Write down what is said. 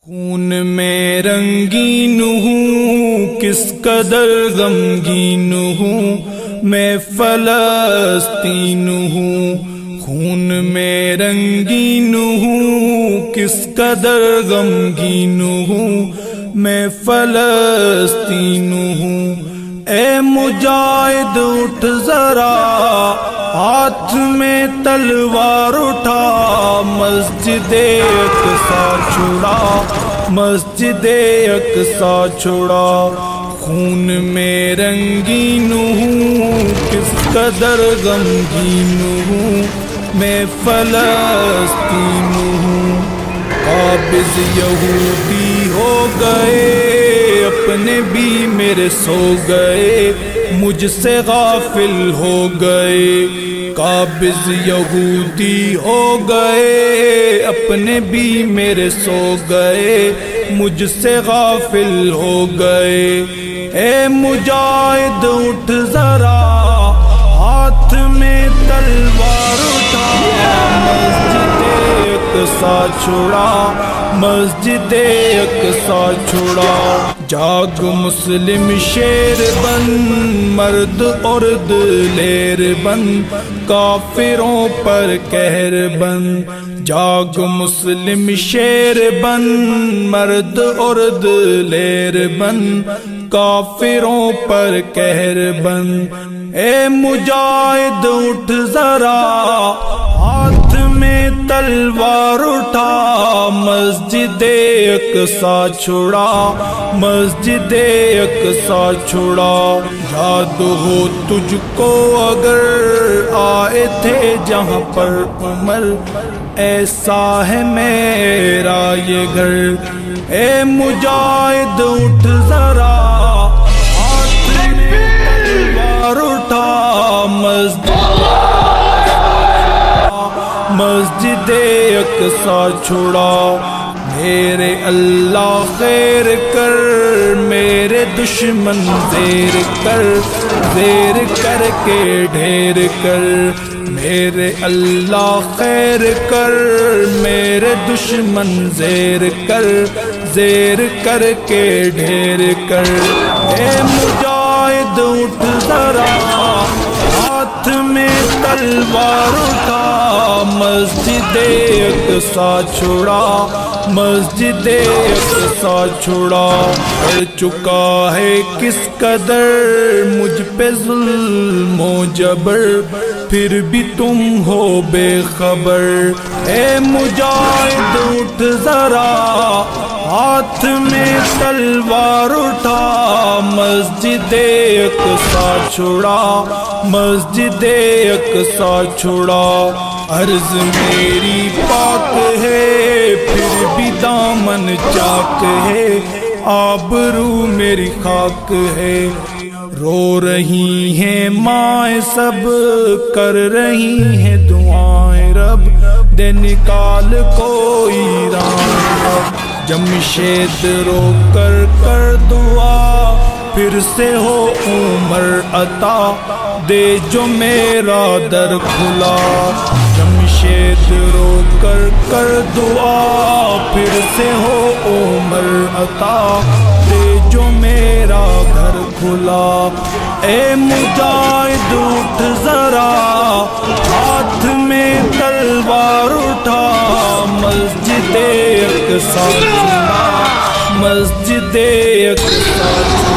خون میں رنگین ہوں کس قدر غمگین ہوں میں فلسطین ہوں، خون میں رنگین ہوں کس قدر غمگین ہوں میں فلسطین ہوں۔ اے مجاہد اٹھ ذرا ہاتھ میں تلوار اٹھا، مسجد اقصی چھڑا، مسجد اقصی چھڑا۔ خون میں رنگین ہوں کس قدر غمگین ہوں میں فلسطین ہوں۔ قابض یہودی ہو گئے اپنے بھی میرے سو گئے، مجھ سے غافل ہو گئے۔ قابض یہودی ہو گئے اپنے بھی میرے سو گئے، مجھ سے غافل ہو گئے۔ اے مجاہد اٹھ ذرا ہاتھ میں تلوار اٹھا، مسجد اقصی چھڑا، مسجد اقصی چھڑا۔ جاگ مسلم شیر بن، مرد عرد لیر بن، کافروں پر قہر بن۔ جاگ مسلم شیر بن، مرد عرد لیر بن، کافروں پر قہر بن۔ اے مجاہد اٹھ ذرا ہاتھ میں تلوار اٹھا، مسجد اقصی چھڑا، مسجد اقصی چھڑا۔ یاد ہو تجھ کو اگر آئے تھے جہاں پر عمر، ایسا ہے میرا یہ گھر۔ اے مجاہد اٹھ ذرا ہاتھ میں تلوار اٹھا، مسجد اقصی چھڑا۔ میرے اللہ خیر کر، میرے دشمن زیر کر، زیر کر کے ڈھیر کر۔ میرے اللہ خیر کر، میرے دشمن زیر کر، زیر کر کے ڈھیر کر۔ اے مجاہد اٹھ ذرا ہاتھ میں تلوار اٹھا، مسجد اقصی چھڑا، مسجد اقصی چھڑا۔ پڑ چکا ہے کس قدر مجھ پہ ظلم و جبر، پھر بھی تم ہو بے خبر۔ اے مجاہد اٹھ ذرا ہاتھ میں تلوار اٹھا، مسجد اقصی چھڑا، مسجد اقصی چھڑا۔ عرض میری پاک ہے پھر بھی دامن چاک ہے، آبرو میری خاک ہے۔ رو رہی ہیں مائیں سب، کر رہی ہیں دعائیں رب، دے نکال کوئی رام۔ جمشید رو کر کر دعا، پھر سے ہو عمر عطا، دے جو میرا در کھلا۔ جمشید رو کر کر دعا، پھر سے ہو عمر عطا، دے جو میرا گھر کھلا۔ اے مجاہد اٹھ ذرا ہاتھ میں تلوار اٹھا، مسجد اقصی چھڑا، مسجد اقصی چھڑا۔